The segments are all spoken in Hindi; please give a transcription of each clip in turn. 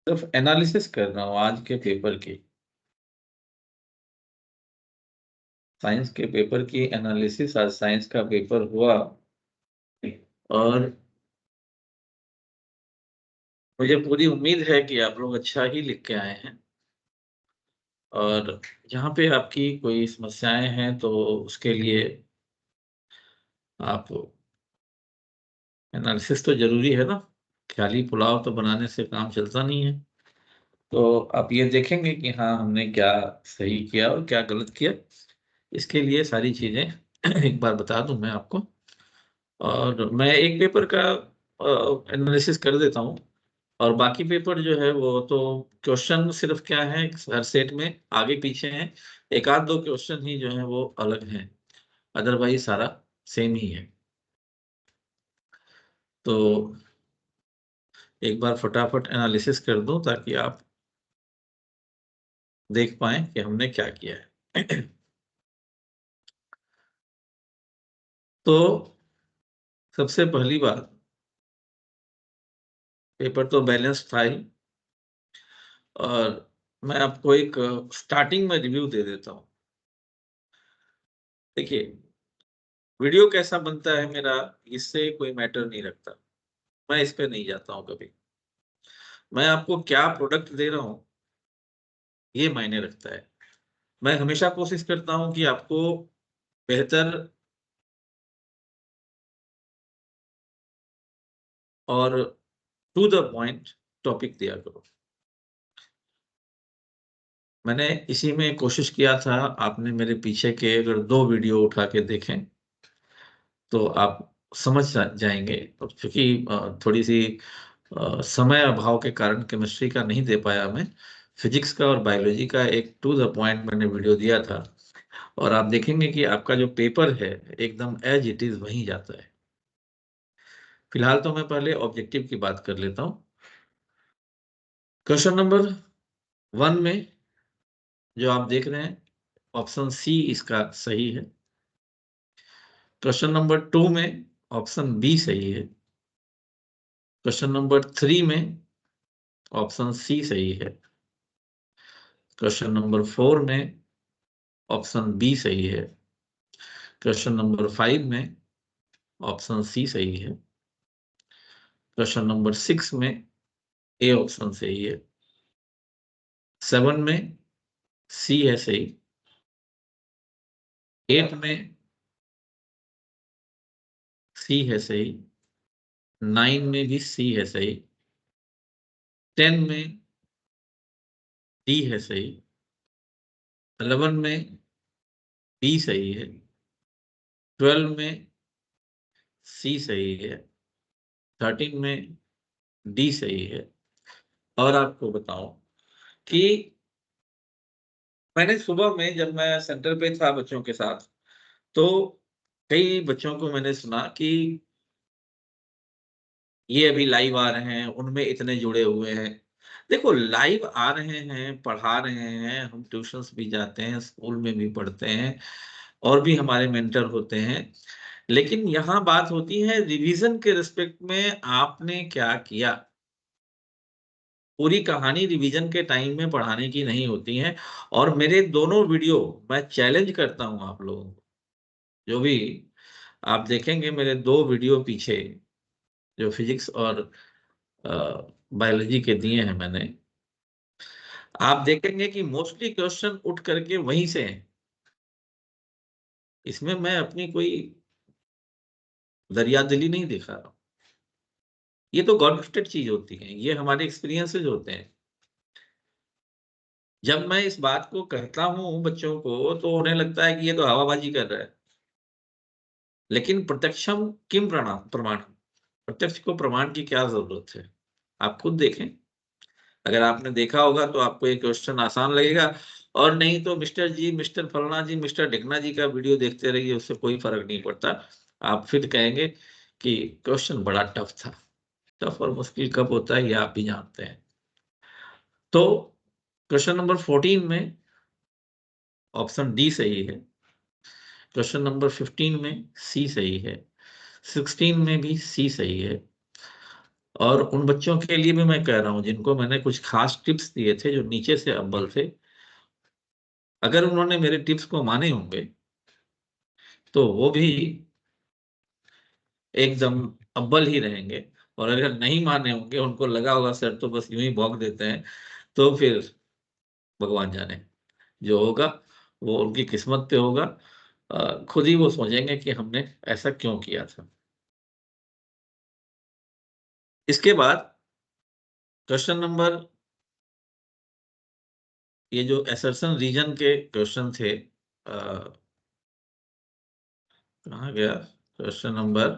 सिर्फ एनालिसिस कर रहा हूँ आज के पेपर की, साइंस के पेपर की एनालिसिस। आज साइंस का पेपर हुआ और मुझे पूरी उम्मीद है कि आप लोग अच्छा ही लिख के आए हैं। और यहाँ पे आपकी कोई समस्याएं हैं तो उसके लिए आप एनालिसिस तो जरूरी है ना, खाली पुलाव तो बनाने से काम चलता नहीं है। तो आप ये देखेंगे कि हाँ हमने क्या सही किया और क्या गलत किया, इसके लिए सारी चीजें एक बार बता दूं मैं आपको। और मैं एक पेपर का एनालिसिस कर देता हूँ और बाकी पेपर जो है वो तो क्वेश्चन सिर्फ क्या है, हर सेट में आगे पीछे हैं, एक आध दो क्वेश्चन ही जो है वो अलग हैं, अदरवाइज सारा सेम ही है। तो एक बार फटाफट एनालिसिस कर दूं ताकि आप देख पाएं कि हमने क्या किया है। तो सबसे पहली बात, पेपर तो बैलेंस था ही, और मैं आपको एक स्टार्टिंग में रिव्यू दे देता हूँ। देखिए, वीडियो कैसा बनता है मेरा, इससे कोई मैटर नहीं रखता, मैं इस पे नहीं जाता हूँ कभी। मैं आपको क्या प्रोडक्ट दे रहा हूँ ये मायने रखता है। मैं हमेशा कोशिश करता हूँ कि आपको बेहतर और टू द पॉइंट टॉपिक दिया करो। मैंने इसी में कोशिश किया था, आपने मेरे पीछे के अगर 2 वीडियो उठा के देखें तो आप समझ जाएंगे। और क्योंकि थोड़ी सी समय अभाव के कारण केमिस्ट्री का नहीं दे पाया मैं, फिजिक्स का और बायोलॉजी का एक टू द पॉइंट मैंने वीडियो दिया था। और आप देखेंगे कि आपका जो पेपर है एकदम एज इट इज वहीं जाता है। फिलहाल तो मैं पहले ऑब्जेक्टिव की बात कर लेता हूँ। क्वेश्चन नंबर 1 में जो आप देख रहे हैं, ऑप्शन सी इसका सही है। क्वेश्चन नंबर 2 में ऑप्शन बी सही है। क्वेश्चन नंबर 3 में ऑप्शन सी सही है। क्वेश्चन नंबर 4 में ऑप्शन बी सही है। क्वेश्चन नंबर 5 में ऑप्शन सी सही है। क्वेश्चन नंबर 6 में ए ऑप्शन सही है। 7 में सी है सही। 8 में सी है सही। 9 में भी सी है सही। 10 में डी है सही। 11 में बी सही है। 12 में सी सही है। 13 में डी सही है। और आपको बताऊं कि मैंने सुबह में जब मैं सेंटर पे था बच्चों के साथ, तो कई बच्चों को मैंने सुना कि ये अभी लाइव आ रहे हैं, उनमें इतने जुड़े हुए हैं। देखो, लाइव आ रहे हैं, पढ़ा रहे हैं, हम ट्यूशंस भी जाते हैं, स्कूल में भी पढ़ते हैं, और भी हमारे मेंटर होते हैं। लेकिन यहाँ बात होती है रिवीजन के रिस्पेक्ट में आपने क्या किया। पूरी कहानी रिवीजन के टाइम में पढ़ाने की नहीं होती है। और मेरे दोनों वीडियो, मैं चैलेंज करता हूं आप लोगों को, जो भी आप देखेंगे मेरे 2 वीडियो पीछे जो फिजिक्स और बायोलॉजी के दिए हैं मैंने, आप देखेंगे कि मोस्टली क्वेश्चन उठ करके वहीं से हैं। इसमें मैं अपनी कोई दरियादिली नहीं दिखा रहा हूं। ये तो गॉड गिफ्टेड चीज होती है, ये हमारे एक्सपीरियंसेस होते हैं। जब मैं इस बात को कहता हूं बच्चों को तो उन्हें लगता है कि ये तो हवाबाजी कर रहा है। लेकिन प्रत्यक्षम किम प्रमाण प्रमाण, प्रत्यक्ष को प्रमाण की क्या जरूरत है, आप खुद देखें। अगर आपने देखा होगा तो आपको ये क्वेश्चन आसान लगेगा, और नहीं तो मिस्टर जी, मिस्टर फलना जी, मिस्टर ढिकना जी का वीडियो देखते रहिए, उससे कोई फर्क नहीं पड़ता। आप फिर कहेंगे कि क्वेश्चन बड़ा टफ था। टफ और मुश्किल कब होता है ये आप भी जानते हैं। तो क्वेश्चन नंबर 14 में ऑप्शन डी सही है। क्वेश्चन नंबर 15 में सी सही है। 16 में भी सी सही है। और उन बच्चों के लिए भी मैं कह रहा हूं जिनको मैंने कुछ खास टिप्स दिए थे, जो नीचे से अव्वल थे, अगर उन्होंने मेरे टिप्स को माने होंगे तो वो भी एकदम अव्वल ही रहेंगे। और अगर नहीं माने होंगे, उनको लगा होगा सर तो बस यूं ही भौंक देते हैं, तो फिर भगवान जाने, जो होगा वो उनकी किस्मत पे होगा। खुद ही वो सोचेंगे कि हमने ऐसा क्यों किया था। इसके बाद क्वेश्चन नंबर, ये जो असर्शन रीजन के क्वेश्चन थे, कहाँ गया, क्वेश्चन नंबर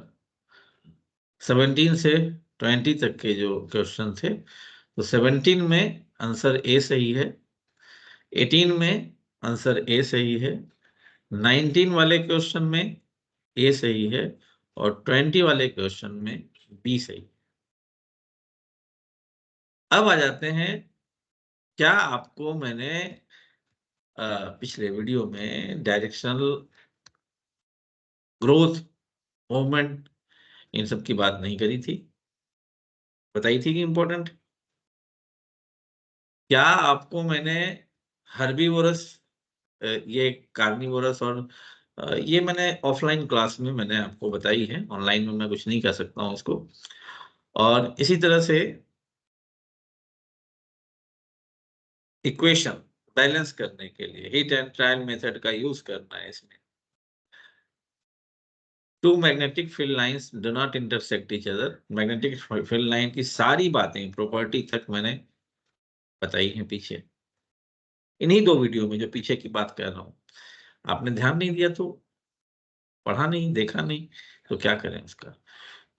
17 से 20 तक के जो क्वेश्चन थे, तो 17 में आंसर ए सही है, 18 में आंसर ए सही है, 19 वाले क्वेश्चन में ए सही है, और 20 वाले क्वेश्चन में बी सही। अब आ जाते हैं, क्या आपको मैंने पिछले वीडियो में डायरेक्शनल ग्रोथ, मूवमेंट, इन सब की बात नहीं करी थी, बताई थी कि इंपॉर्टेंट। क्या आपको मैंने हर्बीवोरस, ये कार्निवोरस, और ये मैंने ऑफलाइन क्लास में मैंने आपको बताई है, ऑनलाइन में मैं कुछ नहीं कर सकता हूँ इसको। और इसी तरह से इक्वेशन बैलेंस करने के लिए हिट एंड ट्रायल मेथड का यूज करना है इसमें। Two magnetic field lines do not intersect each other, magnetic field line की सारी बातें, प्रॉपर्टी तक मैंने बताई हैं पीछे, इन्हीं दो वीडियो में जो पीछे की बात कर रहा हूँ। आपने ध्यान नहीं दिया तो, पढ़ा नहीं, देखा नहीं, तो क्या करें उसका।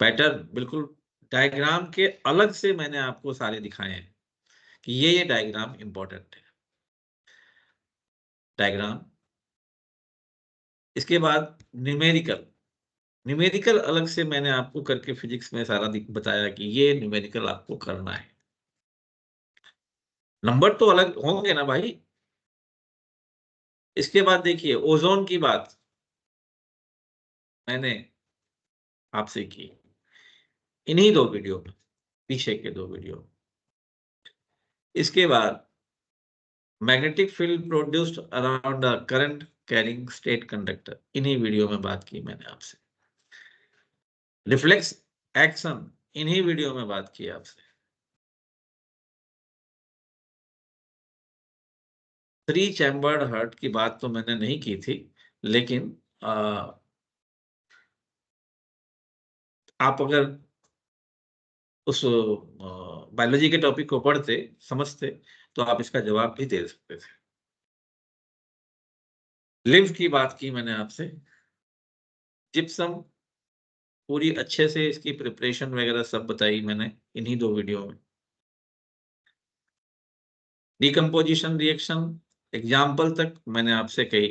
पैटर्न बिल्कुल डायग्राम के अलग से मैंने आपको सारे दिखाए हैं कि ये डायग्राम इंपॉर्टेंट है, डायग्राम। इसके बाद न्यूमेरिकल, न्यूमेरिकल अलग से मैंने आपको करके फिजिक्स में सारा बताया कि ये न्यूमेरिकल आपको करना है। नंबर तो अलग होंगे ना भाई। इसके बाद देखिए ओजोन की बात मैंने आपसे की, इन्हीं दो वीडियो में, पीछे के दो वीडियो। इसके बाद magnetic field produced around the current carrying state conductor, इन्हीं वीडियो में बात की मैंने आपसे। रिफ्लेक्स एक्शन, इन्हीं वीडियो में बात की आपसे। थ्री चैम्बर्ड हार्ट की बात तो मैंने नहीं की थी, लेकिन आप अगर उस बायोलॉजी के टॉपिक को पढ़ते, समझते, तो आप इसका जवाब भी दे सकते थे। लिम्फ की बात की मैंने आपसे, जिप्सम पूरी अच्छे से इसकी प्रिपरेशन वगैरह सब बताई मैंने इन्हीं दो वीडियो में। डिकम्पोजिशन रिएक्शन एग्जाम्पल तक मैंने आपसे कही।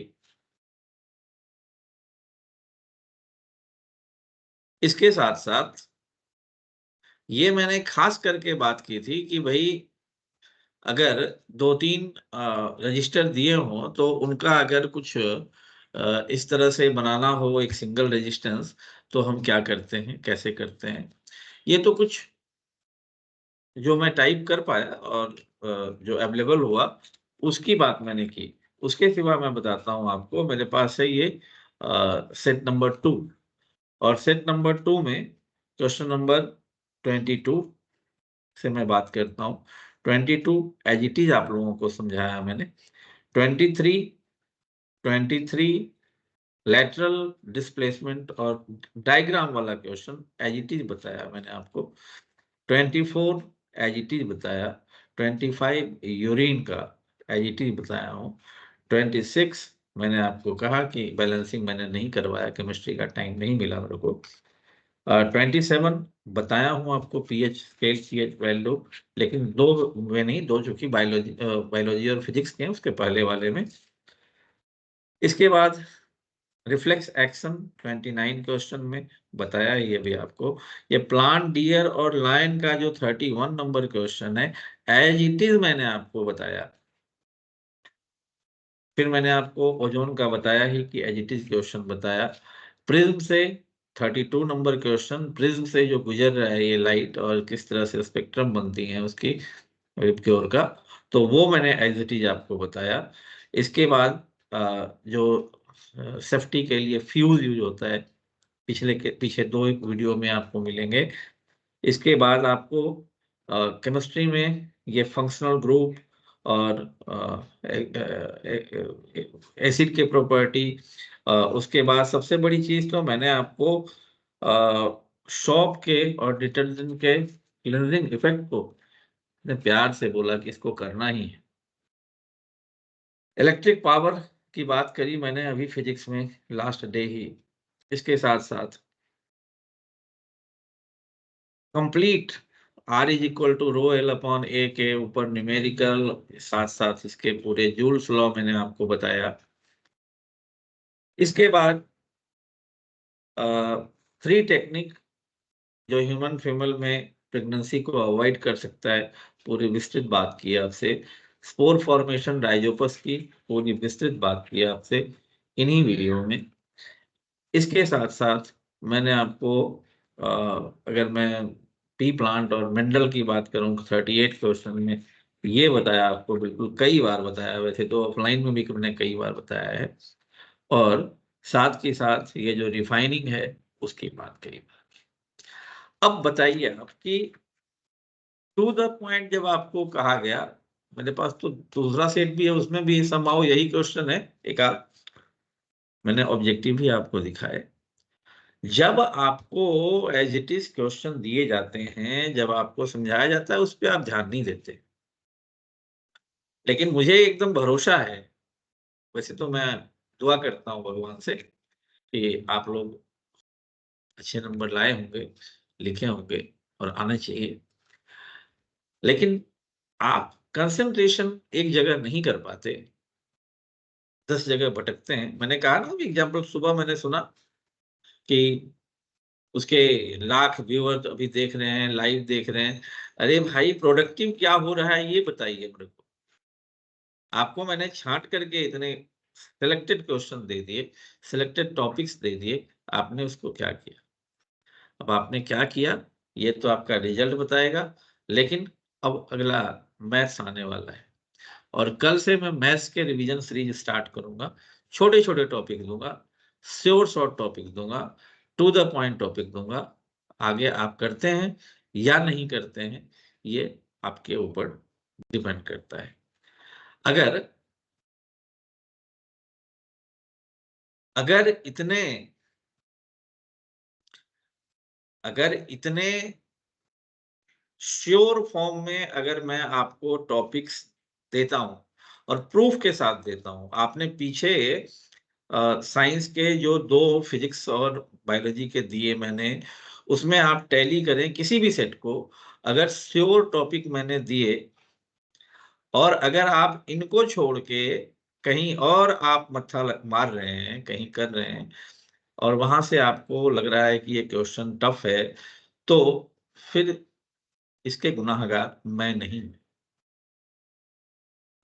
इसके साथ साथ ये मैंने खास करके बात की थी कि भाई अगर दो तीन रजिस्टर दिए हों तो उनका अगर कुछ इस तरह से बनाना हो एक सिंगल रेजिस्टेंस, तो हम क्या करते हैं, कैसे करते हैं। ये तो कुछ जो मैं टाइप कर पाया और जो अवेलेबल हुआ उसकी बात मैंने की। उसके सिवा मैं बताता हूँ आपको, मेरे पास है ये सेट नंबर 2, और सेट नंबर 2 में क्वेश्चन नंबर 22 से मैं बात करता हूँ। 22 एज इट इज आप लोगों को समझाया मैंने। 23 23 लेटरल डिस्प्लेसमेंट और डायग्राम वाला क्वेश्चन एज इट इज बताया मैंने आपको। 24 एज इट इज बताया। 25 यूरिन का एज इट इज बताया हूँ। 26 मैंने आपको कहा कि बैलेंसिंग मैंने नहीं करवाया, केमिस्ट्री का टाइम नहीं मिला मेरे को। 27 बताया हूँ आपको, पीएच स्केल, पीएच वैल्यू, लेकिन दो में नहीं, दो जो कि बायोलॉजी और फिजिक्स के हैं उसके पहले वाले में। इसके बाद रिफ्लेक्स एक्शन 29 क्वेश्चन में बताया ये भी आपको। ये प्लांट, डियर और लायन का जो 31 नंबर क्वेश्चन है, एज इट इज मैंने आपको बताया। फिर मैंने आपको ओजोन का बताया ही कि एज इट इज क्वेश्चन बताया। प्रिज्म से 32 नंबर क्वेश्चन, प्रिज्म से जो गुजर रहा है ये लाइट और किस तरह से स्पेक्ट्रम बनती है उसकी वेबक्योर का, तो वो मैंने एज इट इज आपको बताया। इसके बाद जो सेफ्टी के लिए फ्यूज यूज होता है, पीछे 2 एक वीडियो में आपको मिलेंगे। इसके बाद आपको केमिस्ट्री में ये फंक्शनल ग्रुप और एसिड के प्रॉपर्टी, उसके बाद सबसे बड़ी चीज तो मैंने आपको शॉप के और डिटर्जेंट के क्लींजिंग इफेक्ट को इतने प्यार से बोला कि इसको करना ही है। इलेक्ट्रिक पावर की बात करी मैंने अभी फिजिक्स में लास्ट डे ही। इसके साथ साथ complete R is equal to rho L upon A के ऊपर न्यूमेरिकल, साथ साथ इसके पूरे जूल्स लॉ मैंने आपको बताया। इसके बाद 3 टेक्निक जो ह्यूमन फीमेल में प्रेगनेंसी को अवॉइड कर सकता है, पूरी विस्तृत बात की आपसे। स्पोर फॉर्मेशन राइजोपस की पूरी विस्तृत बात की आपसे इन्हीं वीडियो में। इसके साथ साथ मैंने आपको अगर मैं पी प्लांट और मेंडल की बात करूं 38 क्वेश्चन में ये बताया आपको, बिल्कुल कई बार बताया, वैसे तो ऑफलाइन में भी मैंने कई बार बताया है। और साथ ही साथ ये जो रिफाइनिंग है उसकी बात कही। अब बताइए आपकी टू द पॉइंट जब आपको कहा गया, मेरे पास तो दूसरा सेट भी है, उसमें भी समहाउ यही क्वेश्चन है एक आध, मैंने ऑब्जेक्टिव भी आपको दिखाए। जब आपको एज इट इज क्वेश्चन दिए जाते हैं, जब आपको समझाया जाता है, उस पर आप ध्यान नहीं देते। लेकिन मुझे एकदम भरोसा है, वैसे तो मैं दुआ करता हूँ भगवान से कि आप लोग अच्छे नंबर लाए होंगे, लिखे होंगे और आना चाहिए। लेकिन आप कंसंट्रेशन एक जगह नहीं कर पाते, 10 जगह भटकते हैं। मैंने कहा ना एग्जाम्पल, सुबह मैंने सुना कि उसके लाख व्यूअर अभी देख रहे हैं, लाइव देख रहे हैं। अरे भाई, प्रोडक्टिव क्या हो रहा है ये बताइए मेरे को। आपको मैंने छांट करके इतने सिलेक्टेड क्वेश्चन दे दिए, सिलेक्टेड टॉपिक्स दे दिए, आपने उसको क्या किया? अब आपने क्या किया ये तो आपका रिजल्ट बताएगा। लेकिन अब अगला मैथ्स आने वाला है और कल से मैं मैथ्स के रिवीजन सीरीज स्टार्ट करूंगा। छोटे छोटे टॉपिक दूंगा, श्योर शॉर्ट टॉपिक दूंगा, टू द पॉइंट टॉपिक दूंगा। आगे आप करते हैं या नहीं करते हैं ये आपके ऊपर डिपेंड करता है। अगर अगर इतने अगर इतने श्योर फॉर्म में अगर मैं आपको टॉपिक्स देता हूं और प्रूफ के साथ देता हूं, आपने पीछे साइंस के जो 2 फिजिक्स और बायोलॉजी के दिए मैंने, उसमें आप टैली करें किसी भी सेट को, अगर श्योर टॉपिक मैंने दिए और अगर आप इनको छोड़ के कहीं और आप मत्था मार रहे हैं, कहीं कर रहे हैं और वहां से आपको लग रहा है कि ये क्वेश्चन टफ है, तो फिर इसके गुनाहगार मैं नहीं।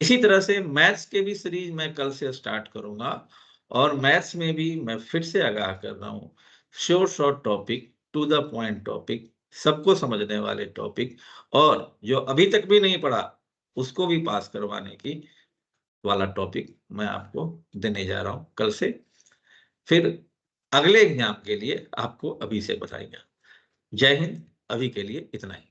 इसी तरह से मैथ्स के भी सीरीज मैं कल से स्टार्ट करूंगा और मैथ्स में भी मैं फिर से आगाह कर रहा हूँ, sure short topic, to the point topic, सबको समझने वाले टॉपिक, और जो अभी तक भी नहीं पढ़ा उसको भी पास करवाने की वाला टॉपिक मैं आपको देने जा रहा हूँ कल से। फिर अगले एग्जाम के लिए आपको अभी से बताएंगे। जय हिंद, अभी के लिए इतना ही।